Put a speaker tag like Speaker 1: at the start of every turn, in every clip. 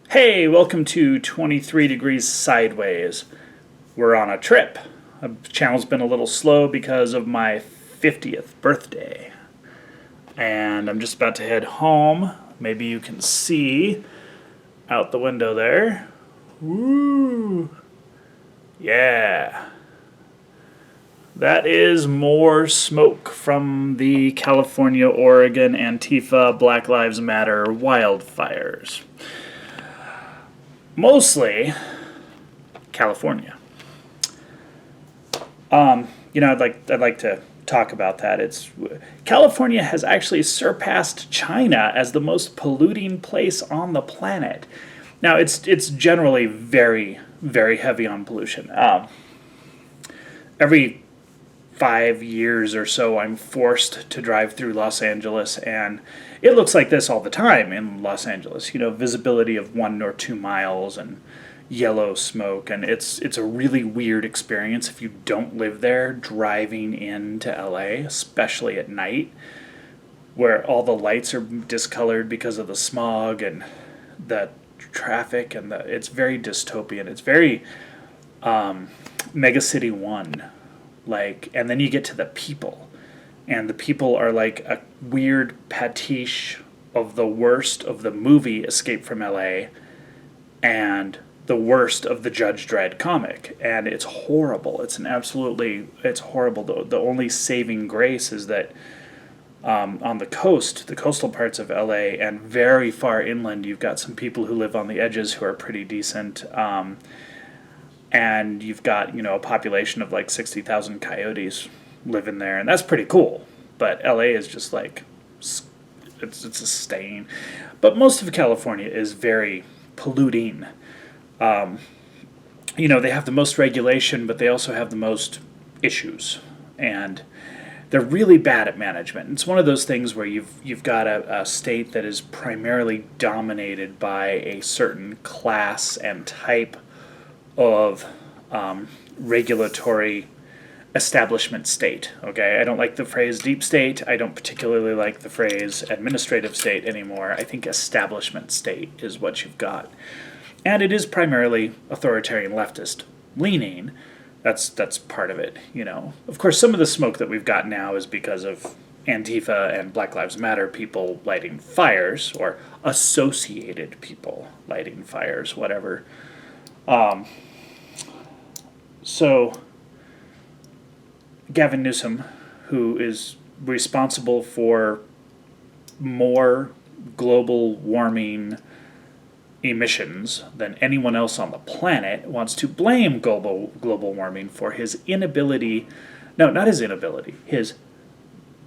Speaker 1: Hey, welcome to 23 Degrees Sideways. We're on a trip. The channel's been a little slow because of my 50th birthday. And I'm just about to head home. Maybe you can see out the window there. Woo! Yeah. That is more smoke from the California, Oregon, Antifa, Black Lives Matter wildfires. Mostly California. I'd like to talk about that. It's California has actually surpassed China as the most polluting place on the planet. Now it's generally very very heavy on pollution. Every 5 years or so, I'm forced to drive through Los Angeles, and it looks like this all the time in Los Angeles. You know, visibility of 1 or 2 miles and yellow smoke, and it's a really weird experience if you don't live there, driving into LA, especially at night, where all the lights are discolored because of the smog and the traffic, and it's very dystopian. It's very Megacity 1. And then you get to the people, and the people are like a weird pastiche of the worst of the movie Escape from LA and the worst of the Judge Dredd comic, and it's horrible. It's horrible. The only saving grace is that on the coastal parts of LA and very far inland, you've got some people who live on the edges who are pretty decent. And you've got, a population of like 60,000 coyotes living there, and that's pretty cool. But LA is just like, it's a stain. But most of California is very polluting. They have the most regulation, but they also have the most issues. And they're really bad at management. It's one of those things where you've got a state that is primarily dominated by a certain class and type of regulatory establishment state. Okay, I don't like the phrase deep state. I don't particularly like the phrase administrative state anymore. I think establishment state is what you've got, and it is primarily authoritarian leftist leaning. That's part of it. Of course, some of the smoke that we've got now is because of Antifa and Black Lives Matter people lighting fires, or associated people lighting fires, whatever. So, Gavin Newsom, who is responsible for more global warming emissions than anyone else on the planet, wants to blame global warming for his inability, no, not his inability, his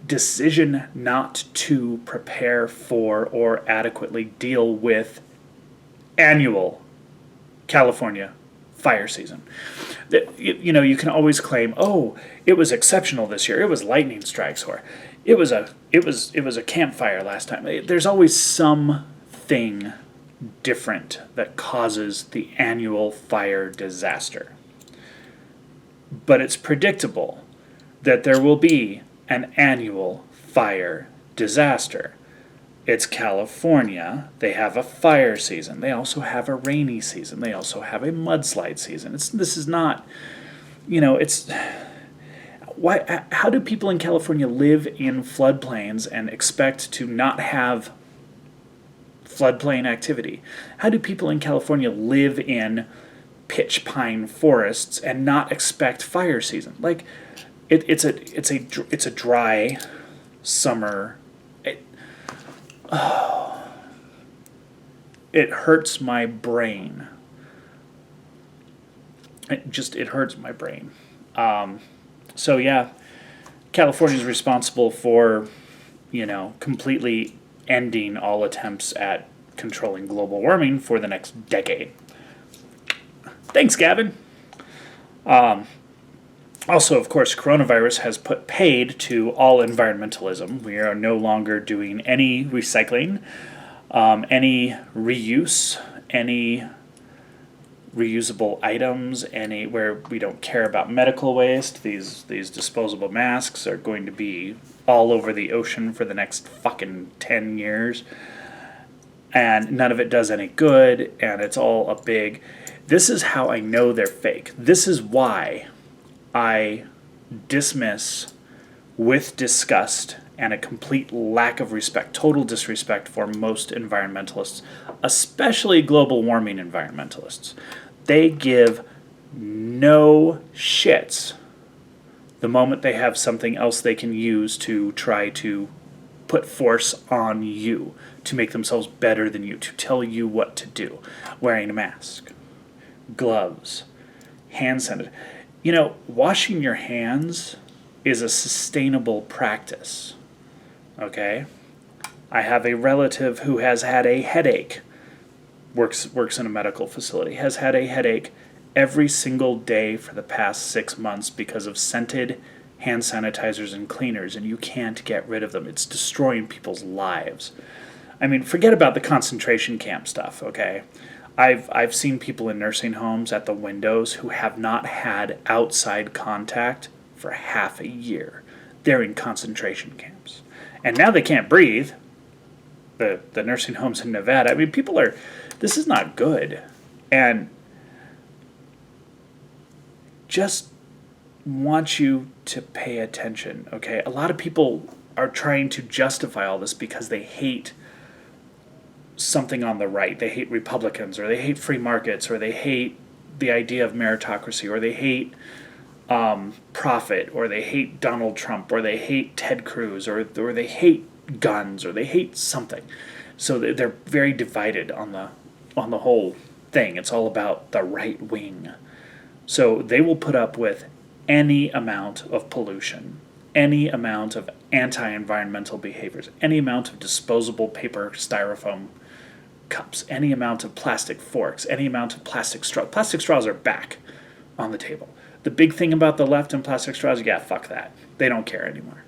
Speaker 1: decision not to prepare for or adequately deal with annual California fire season. You can always claim, oh, it was exceptional this year. It was lightning strikes, or it was a campfire last time. There's always something different that causes the annual fire disaster. But it's predictable that there will be an annual fire disaster. It's California. They have a fire season. They also have a rainy season. They also have a mudslide season. This is not, it's why. How do people in California live in floodplains and expect to not have floodplain activity? How do people in California live in pitch pine forests and not expect fire season? Like, it's a dry summer. It hurts my brain. It hurts my brain. So yeah, California is responsible for, completely ending all attempts at controlling global warming for the next decade. Thanks, Gavin. Also, of course, coronavirus has put paid to all environmentalism. We are no longer doing any recycling, any reuse, any reusable items, where we don't care about medical waste. These disposable masks are going to be all over the ocean for the next fucking 10 years. and none of it does any good, and it's all a big. This is how I know they're fake. This is why I dismiss with disgust and a complete lack of respect, total disrespect for most environmentalists, especially global warming environmentalists. They give no shits the moment they have something else they can use to try to put force on you, to make themselves better than you, to tell you what to do. Wearing a mask, gloves, hand sanitizer. You know, washing your hands is a sustainable practice. Okay? I have a relative who has had a headache, works in a medical facility, has had a headache every single day for the past 6 months because of scented hand sanitizers and cleaners, and you can't get rid of them. It's destroying people's lives. I mean, forget about the concentration camp stuff, okay? I've seen people in nursing homes at the windows who have not had outside contact for half a year. They're in concentration camps. And now they can't breathe. The nursing homes in Nevada. I mean, this is not good. And just want you to pay attention, okay? A lot of people are trying to justify all this because they hate something on the right. They hate Republicans, or they hate free markets, or they hate the idea of meritocracy, or they hate profit, or they hate Donald Trump, or they hate Ted Cruz, or they hate guns, or they hate something. So they're very divided on the whole thing. It's all about the right wing. So they will put up with any amount of pollution, any amount of anti-environmental behaviors, any amount of disposable paper styrofoam cups, any amount of plastic forks, any amount of plastic straws. Plastic straws are back on the table. The big thing about the left and plastic straws, yeah, fuck that. They don't care anymore.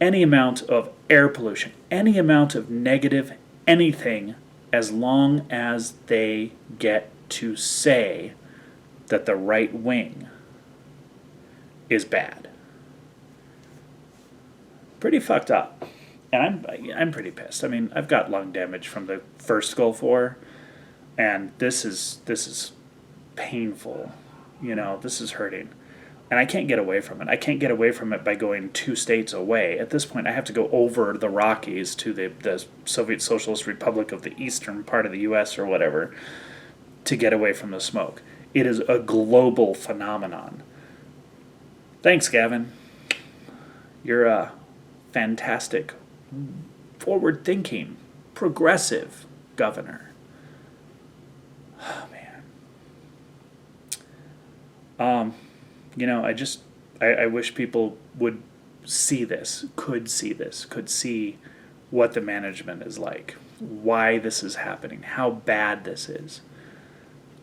Speaker 1: Any amount of air pollution, any amount of negative anything, as long as they get to say that the right wing is bad. Pretty fucked up. And I'm pretty pissed. I mean, I've got lung damage from the first Gulf War, and this is painful. You know, this is hurting. And I can't get away from it. I can't get away from it by going 2 states away. At this point, I have to go over the Rockies to the Soviet Socialist Republic of the eastern part of the U.S. or whatever to get away from the smoke. It is a global phenomenon. Thanks, Gavin. You're a fantastic, forward-thinking, progressive governor. Oh, man. You know, I wish people would see this, could see what the management is like, why this is happening, how bad this is,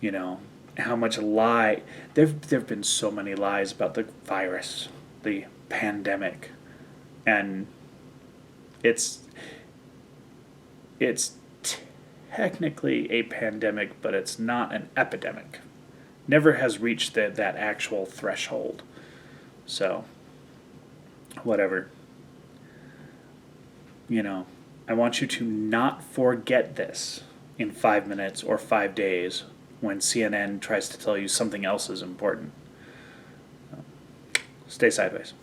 Speaker 1: you know, how much lie. There've been so many lies about the virus, the pandemic, and it's technically a pandemic, but it's not an epidemic. Never has reached that actual threshold. So, whatever. You know, I want you to not forget this in 5 minutes or 5 days when CNN tries to tell you something else is important. Stay sideways.